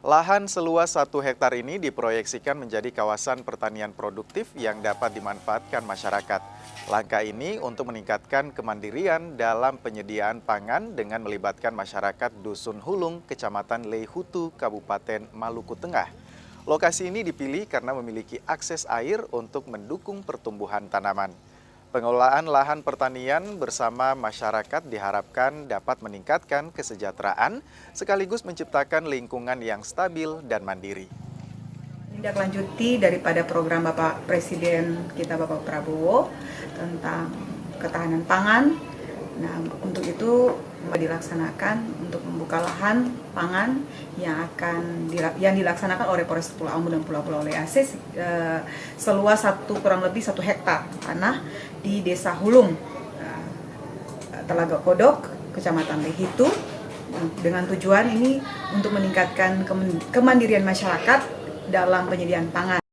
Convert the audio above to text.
Lahan seluas 1 hektar ini diproyeksikan menjadi kawasan pertanian produktif yang dapat dimanfaatkan masyarakat. Langkah ini untuk meningkatkan kemandirian dalam penyediaan pangan dengan melibatkan masyarakat Dusun Hulung, Kecamatan Leihutu, Kabupaten Maluku Tengah. Lokasi ini dipilih karena memiliki akses air untuk mendukung pertumbuhan tanaman. Pengelolaan lahan pertanian bersama masyarakat diharapkan dapat meningkatkan kesejahteraan sekaligus menciptakan lingkungan yang stabil dan mandiri. Menindaklanjuti daripada program Bapak Presiden kita Bapak Prabowo tentang ketahanan pangan. Nah, untuk itu dilaksanakan untuk membuka lahan pangan yang dilaksanakan oleh Polres Pulau Ambon dan Pulau-Pulau Lease seluas kurang lebih 1 hektar tanah di Desa Hulung, Telaga Kodok, Kecamatan Leihutu, dengan tujuan ini untuk meningkatkan kemandirian masyarakat dalam penyediaan pangan.